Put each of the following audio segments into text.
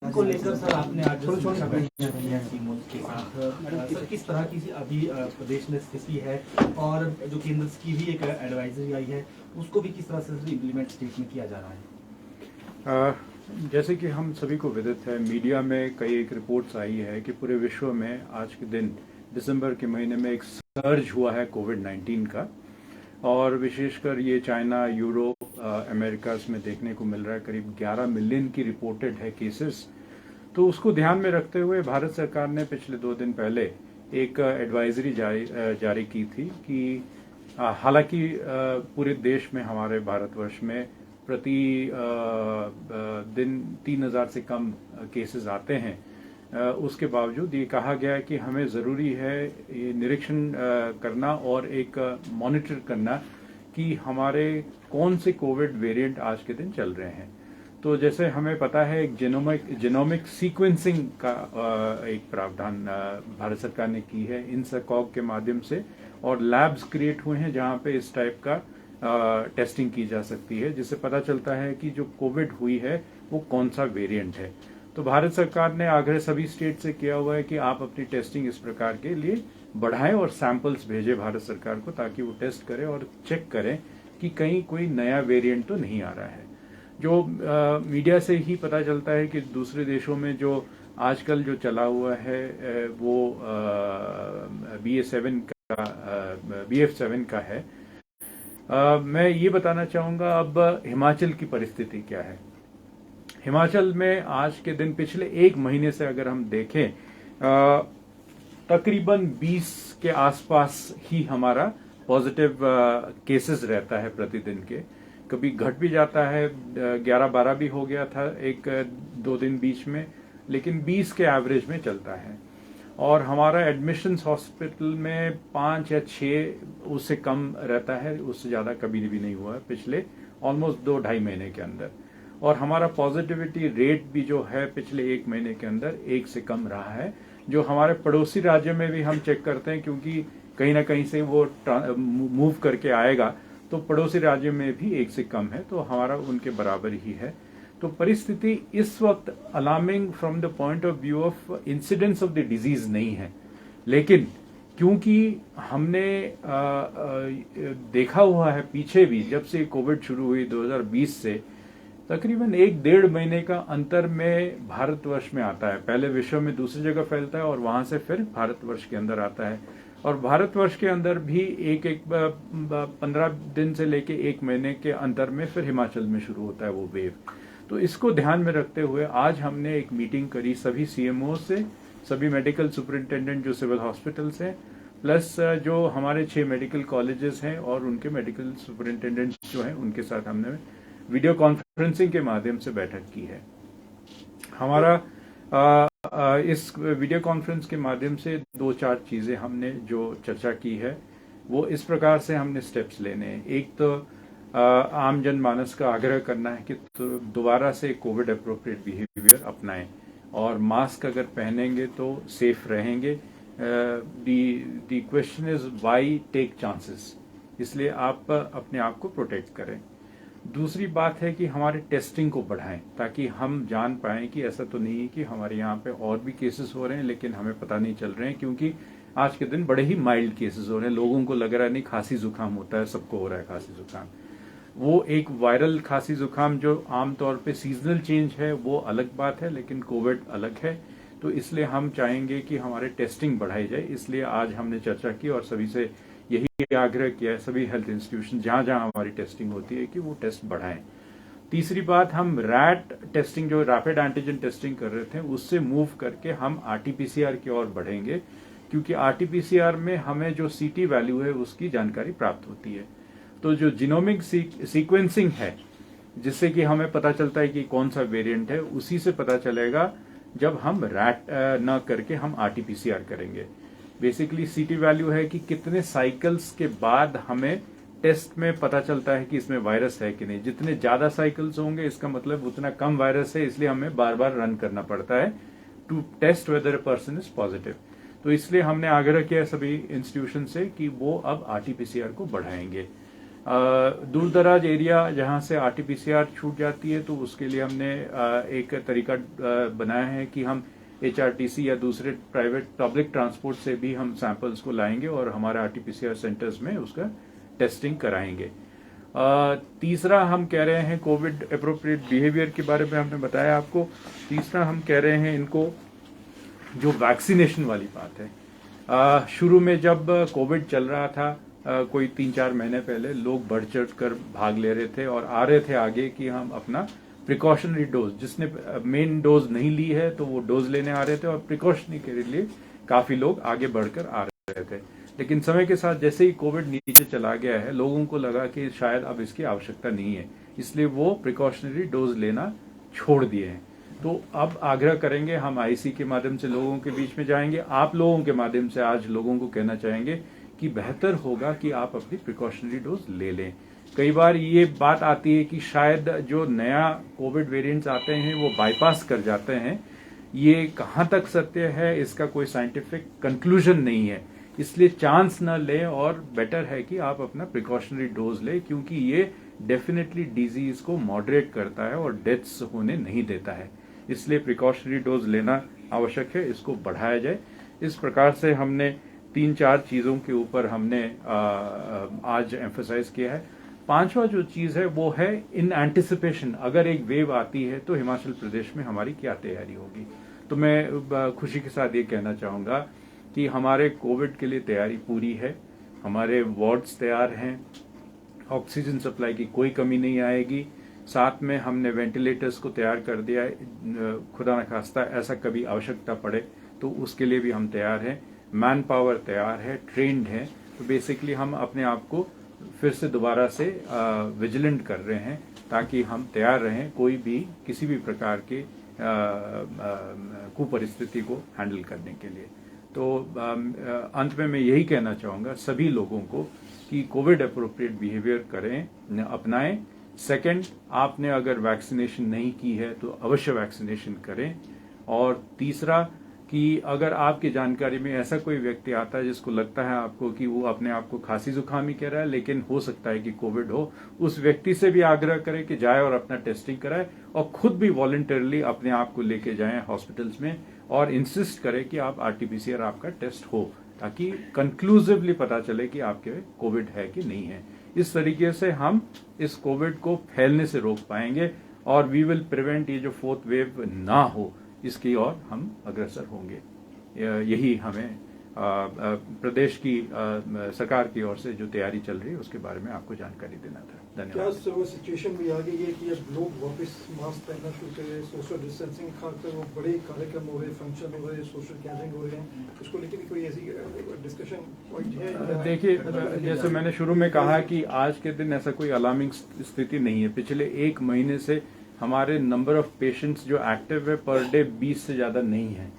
को लेकर सर आपने आज जो समीक्षा बैठक की है सीएम के साथ, सर किस तरह की अभी प्रदेश में स्थिति है और जो केंद्र की भी एक एडवाइजरी आई है उसको भी किस तरह से इम्प्लीमेंट स्टेट में किया जा रहा है? जैसे कि हम सभी को विदित है, मीडिया में कई एक रिपोर्ट्स आई है कि पूरे विश्व में आज के दिन दिसंबर के महीने में एक सर्ज हुआ है कोविड-19 का, और विशेषकर ये चाइना, यूरोप, अमेरिका में देखने को मिल रहा है। करीब 11 मिलियन की रिपोर्टेड है केसेस। तो उसको ध्यान में रखते हुए भारत सरकार ने पिछले 2 दिन पहले एक एडवाइजरी जारी की थी कि हालांकि पूरे देश में, हमारे भारतवर्ष में प्रति दिन 3000 से कम केसेस आते हैं, उसके बावजूद ये कहा गया है कि हमें ज़रूरी है ये निरीक्षण करना और एक मॉनिटर करना कि हमारे कौन से कोविड वेरिएंट आज के दिन चल रहे हैं। तो जैसे हमें पता है, एक जेनोमिक सीक्वेंसिंग का एक प्रावधान भारत सरकार ने की है INSACOG के माध्यम से, और लैब्स क्रिएट हुए हैं जहां पे इस टाइप का टेस्टिंग की जा सकती है, जिससे पता चलता है कि जो कोविड हुई है वो कौन सा वेरिएंट है। तो भारत सरकार ने आग्रह सभी स्टेट से किया हुआ है कि आप अपनी टेस्टिंग इस प्रकार के लिए बढ़ाएं और सैंपल्स भेजें भारत सरकार को, ताकि वो टेस्ट करें और चेक करें कि कहीं कोई नया वेरिएंट तो नहीं आ रहा है। जो मीडिया से ही पता चलता है कि दूसरे देशों में जो आजकल जो चला हुआ है वो BF7 का है। मैं ये बताना चाहूंगा अब हिमाचल की परिस्थिति क्या है। हिमाचल में आज के दिन पिछले 1 महीने से अगर हम देखें, तकरीबन 20 के आसपास ही हमारा पॉजिटिव केसेस रहता है प्रतिदिन के। कभी घट भी जाता है, 11-12 भी हो गया था 1-2 दिन बीच में, लेकिन 20 के एवरेज में चलता है। और हमारा एडमिशन्स हॉस्पिटल में 5 या 6 उससे कम रहता है, उससे ज़्यादा कभी भी नहीं हुआ है पिछले ऑलमोस्ट 2-2.5 महीने के अंदर। और हमारा पॉजिटिविटी रेट भी जो है पिछले 1 महीने के अंदर 1 से कम रहा है। जो हमारे पड़ोसी राज्य में भी हम चेक करते हैं, क्योंकि कहीं ना कहीं से वो मूव करके आएगा, तो पड़ोसी राज्य में भी 1 से कम है, तो हमारा उनके बराबर ही है। तो परिस्थिति इस वक्त alarming from the point of view of incidence of the disease नहीं है, लेकिन क्योंकि हमने देखा हुआ है पीछे भी, जब से कोविड शुरू हुई 2020 से, तकरीबन 1-1.5 महीने का अंतर में भारतवर्ष में आता है। पहले विश्व में दूसरी जगह फैलता है और वहां से फिर भारतवर्ष के अंदर आता है, और भारतवर्ष के अंदर भी एक 15 दिन से लेके 1 महीने के अंतर में फिर हिमाचल में शुरू होता है वो वेव। तो इसको ध्यान में रखते हुए आज हमने एक मीटिंग करी सभी CMO से, सभी मेडिकल सुपरिंटेंडेंट जो सिविल हॉस्पिटल्स हैं, प्लस जो हमारे 6 मेडिकल कॉलेजेस हैं और उनके मेडिकल सुपरिंटेंडेंट जो हैं, उनके साथ हमने वीडियो कॉन्फ्रेंसिंग के माध्यम से बैठक की है। हमारा इस वीडियो कॉन्फ्रेंस के माध्यम से 2-4 चीजें हमने जो चर्चा की है वो इस प्रकार से हमने स्टेप्स लेने हैं। एक तो आम जनमानस का आग्रह करना है कि दोबारा से कोविड अप्रोप्रिएट बिहेवियर अपनाएं, और मास्क अगर पहनेंगे तो सेफ रहेंगे। The question is why take chances, इसलिए आप अपने आप को प्रोटेक्ट करें। दूसरी बात है कि हमारे टेस्टिंग को बढ़ाएं, ताकि हम जान पाएं कि ऐसा तो नहीं है कि हमारे यहाँ पे और भी केसेस हो रहे हैं लेकिन हमें पता नहीं चल रहे हैं, क्योंकि आज के दिन बड़े ही माइल्ड केसेस हो रहे हैं। लोगों को लग रहा है नहीं, खांसी जुकाम होता है, सबको हो रहा है खांसी जुकाम। वो एक वायरल खांसी जुकाम जो आमतौर पे सीजनल चेंज है वो अलग बात है, लेकिन कोविड अलग है। तो इसलिए हम चाहेंगे कि हमारे टेस्टिंग बढ़ाई जाए। इसलिए आज हमने चर्चा की और सभी से यही आग्रह किया है, सभी हेल्थ इंस्टीट्यूशन जहां जहां हमारी टेस्टिंग होती है, कि वो टेस्ट बढ़ाएं। तीसरी बात, हम रैट टेस्टिंग जो रैपिड एंटीजन टेस्टिंग कर रहे थे उससे मूव करके हम RT-PCR की ओर बढ़ेंगे, क्योंकि RT-PCR में हमें जो CT वैल्यू है उसकी जानकारी प्राप्त होती है। तो जो जीनोमिक सीक्वेंसिंग है, जिससे कि हमें पता चलता है कि कौन सा वेरिएंट है, उसी से पता चलेगा जब हम रैट न करके हम RT-PCR करेंगे। बेसिकली CT वैल्यू है कि कितने साइकिल्स के बाद हमें टेस्ट में पता चलता है कि इसमें वायरस है कि नहीं। जितने ज्यादा साइकिल्स होंगे इसका मतलब उतना कम वायरस है, इसलिए हमें बार बार रन करना पड़ता है to test whether a person is positive. तो इसलिए हमने आग्रह किया सभी इंस्टीट्यूशन से कि वो अब RT-PCR को बढ़ाएंगे। दूर दराज एरिया जहां से आरटीपीसीआर छूट जाती है तो उसके लिए हमने एक तरीका बनाया है कि हम एचआरटीसी या दूसरे प्राइवेट पब्लिक ट्रांसपोर्ट से भी हम सैंपल्स को लाएंगे और हमारे आरटीपीसीआर सेंटर्स में उसका टेस्टिंग कराएंगे। तीसरा हम कह रहे हैं कोविड अप्रोप्रिएट बिहेवियर के बारे में हमने बताया आपको। तीसरा हम कह रहे हैं इनको जो वैक्सीनेशन वाली बात है, शुरू में जब कोविड चल रहा था कोई 3-4 महीने पहले लोग बढ़ चढ़ कर भाग ले रहे थे और आ रहे थे आगे कि हम अपना प्रिकॉशनरी डोज, जिसने मेन डोज नहीं ली है तो वो डोज लेने आ रहे थे और प्रिकॉशनरी के लिए काफी लोग आगे बढ़कर आ रहे थे। लेकिन समय के साथ जैसे ही कोविड नीचे चला गया है लोगों को लगा कि शायद अब इसकी आवश्यकता नहीं है, इसलिए वो प्रिकॉशनरी डोज लेना छोड़ दिए हैं। तो अब आग्रह करेंगे, हम आईसी के माध्यम से लोगों के बीच में जाएंगे, आप लोगों के माध्यम से आज लोगों को कहना चाहेंगे कि बेहतर होगा कि आप अपनी प्रिकॉशनरी डोज ले लें। कई बार ये बात आती है कि शायद जो नया कोविड वेरिएंट्स आते हैं वो बाईपास कर जाते हैं। ये कहाँ तक सत्य है इसका कोई साइंटिफिक कंक्लूजन नहीं है, इसलिए चांस न लें और बेटर है कि आप अपना प्रिकॉशनरी डोज लें, क्योंकि ये डेफिनेटली डिजीज को मॉडरेट करता है और डेथ्स होने नहीं देता है। इसलिए प्रिकॉशनरी डोज लेना आवश्यक है, इसको बढ़ाया जाए। इस प्रकार से हमने 3-4 चीजों के ऊपर हमने आज एम्फसाइज किया है। पांचवा जो चीज है वो है इन एंटिसिपेशन, अगर एक वेव आती है तो हिमाचल प्रदेश में हमारी क्या तैयारी होगी। तो मैं खुशी के साथ ये कहना चाहूंगा कि हमारे कोविड के लिए तैयारी पूरी है, हमारे वार्ड्स तैयार हैं, ऑक्सीजन सप्लाई की कोई कमी नहीं आएगी। साथ में हमने वेंटिलेटर्स को तैयार कर दिया है, खुदा न खास्ता ऐसा कभी आवश्यकता पड़े तो उसके लिए भी हम तैयार हैं। मैन पावर तैयार है, ट्रेंड है। तो बेसिकली हम अपने आप को फिर से दोबारा से विजिलेंट कर रहे हैं ताकि हम तैयार रहें कोई भी किसी भी प्रकार के कुपरिस्थिति को हैंडल करने के लिए। तो अंत में मैं यही कहना चाहूंगा सभी लोगों को कि कोविड अप्रोप्रिएट बिहेवियर करें, अपनाएं। सेकंड, आपने अगर वैक्सीनेशन नहीं की है तो अवश्य वैक्सीनेशन करें। और तीसरा कि अगर आपकी जानकारी में ऐसा कोई व्यक्ति आता है जिसको लगता है आपको कि वो अपने आप को खांसी जुकाम ही कह रहा है लेकिन हो सकता है कि कोविड हो, उस व्यक्ति से भी आग्रह करें कि जाए और अपना टेस्टिंग कराए और खुद भी वॉलंटरली अपने आप को लेके जाएं हॉस्पिटल्स में और इंसिस्ट करें कि आप आरटीपीसीआर आपका टेस्ट हो, ताकि कंक्लूसिवली पता चले कि आपके कोविड है कि नहीं है। इस तरीके से हम इस कोविड को फैलने से रोक पाएंगे और वी विल प्रिवेंट ये जो फोर्थ वेव ना हो इसकी ओर हम अग्रसर होंगे। यही हमें प्रदेश की सरकार की ओर से जो तैयारी चल रही है उसके बारे में आपको जानकारी देना था। धन्यवाद। क्या वो सिचुएशन भी आ गई है कि अब लोग वापस मास्क पहनना शुरू कर रहे हैं, सोशल डिस्टेंसिंग खाकर वो बड़े कार्यक्रम हो रहे हैं, फंक्शन हो रहे हैं, सोशल गैदरिंग हो रहे हैं, उसको लेकर भी कोई ऐसी डिस्कशन पॉइंट है? देखिए, जैसे मैंने शुरू में कहा कि आज के दिन ऐसा कोई अलार्मिंग स्थिति नहीं है। पिछले 1 महीने से हमारे नंबर ऑफ पेशेंट्स जो एक्टिव है पर डे 20 से ज्यादा नहीं है।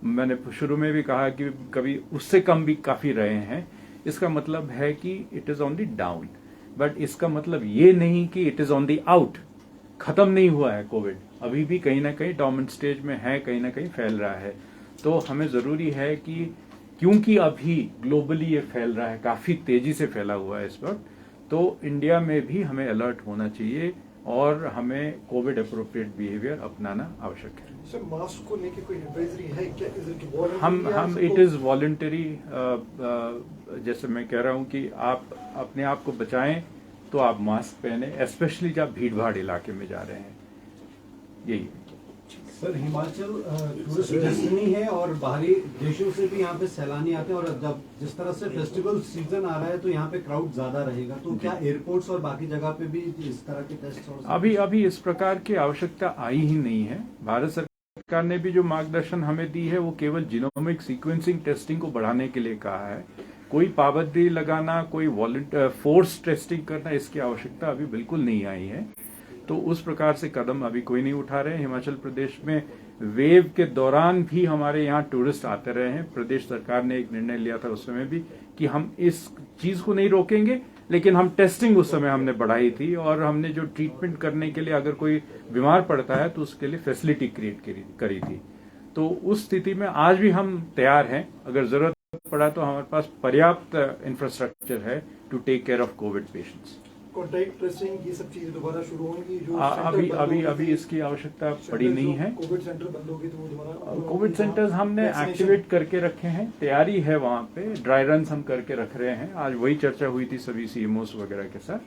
मैंने शुरू में भी कहा कि कभी उससे कम भी काफी रहे हैं। इसका मतलब है कि it is on the down, but इसका मतलब ये नहीं कि it is on the out. खत्म नहीं हुआ है कोविड, अभी भी कहीं ना कहीं डोमिनेंट स्टेज में है, कहीं ना कहीं फैल रहा है। तो हमें जरूरी है कि क्योंकि अभी ग्लोबली ये फैल रहा है, काफी तेजी से फैला हुआ है इस वक्त, तो इंडिया में भी हमें अलर्ट होना चाहिए और हमें कोविड अप्रोप्रिएट बिहेवियर अपनाना आवश्यक है। सर, मास्क को लेके कोई एडवाइजरी है क्या? Is it voluntary? हम इट इज वॉलंटरी। जैसे मैं कह रहा हूं कि आप अपने आप को बचाएं तो आप मास्क पहने, स्पेशली जब भीड़ भाड़ इलाके में जा रहे हैं। यही सर, हिमाचल टूरिस्ट डेस्टिनी है और बाहरी देशों से भी यहाँ पे सैलानी आते हैं और जब जिस तरह से फेस्टिवल सीजन आ रहा है तो यहाँ पे क्राउड ज्यादा रहेगा, तो क्या एयरपोर्ट्स और बाकी जगह पे भी इस तरह के टेस्ट? अभी इस प्रकार की आवश्यकता आई ही नहीं है। भारत सरकार ने भी जो मार्गदर्शन हमें दी है वो केवल जीनोमिक सीक्वेंसिंग टेस्टिंग को बढ़ाने के लिए कहा है। कोई पाबंदी लगाना, कोई फोर्स टेस्टिंग करना, इसकी आवश्यकता अभी बिल्कुल नहीं आई है। तो उस प्रकार से कदम अभी कोई नहीं उठा रहे हैं। हिमाचल प्रदेश में वेव के दौरान भी हमारे यहाँ टूरिस्ट आते रहे हैं। प्रदेश सरकार ने एक निर्णय लिया था उस समय भी कि हम इस चीज को नहीं रोकेंगे, लेकिन हम टेस्टिंग उस समय हमने बढ़ाई थी और हमने जो ट्रीटमेंट करने के लिए अगर कोई बीमार पड़ता है तो उसके लिए फैसिलिटी क्रिएट करी थी। तो उस स्थिति में आज भी हम तैयार हैं, अगर जरूरत पड़ा तो हमारे पास पर्याप्त इंफ्रास्ट्रक्चर है to take care of covid patients. Contact tracing ये सब चीजें दोबारा शुरू होंगी जो अभी इसकी आवश्यकता पड़ी नहीं है। कोविड सेंटर बंद होगी तो वो दोबारा कोविड सेंटर्स हमने एक्टिवेट करके रखे हैं, तैयारी है वहां पे, ड्राई रन हम करके रख रहे हैं। आज वही चर्चा हुई थी सभी सीएमओस वगैरह के साथ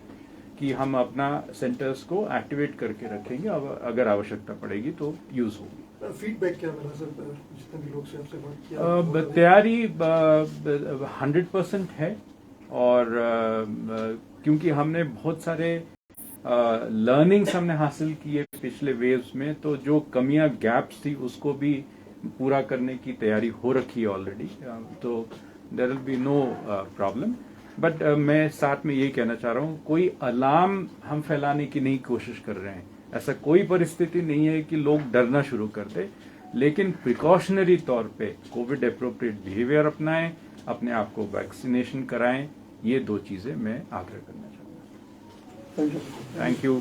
कि हम अपना सेंटर्स को एक्टिवेट करके रखेंगे, अब अगर आवश्यकता पड़ेगी तो यूज होगी। फीडबैक क्या मिला सर जितने भी लोग से आपसे बात किया? तैयारी 100% है और क्योंकि हमने बहुत सारे लर्निंग्स हमने हासिल किए पिछले वेव्स में, तो जो कमियां गैप्स थी उसको भी पूरा करने की तैयारी हो रखी है ऑलरेडी, तो there will be no problem. But मैं साथ में यही कहना चाह रहा हूं, कोई अलार्म हम फैलाने की नहीं कोशिश कर रहे हैं, ऐसा कोई परिस्थिति नहीं है कि लोग डरना शुरू कर दे, लेकिन प्रिकॉशनरी तौर पे कोविड अप्रोप्रिएट बिहेवियर अपनाएं, अपने आप को वैक्सीनेशन कराएं, ये 2 चीजें मैं आग्रह करना चाहूंगा। Thank you.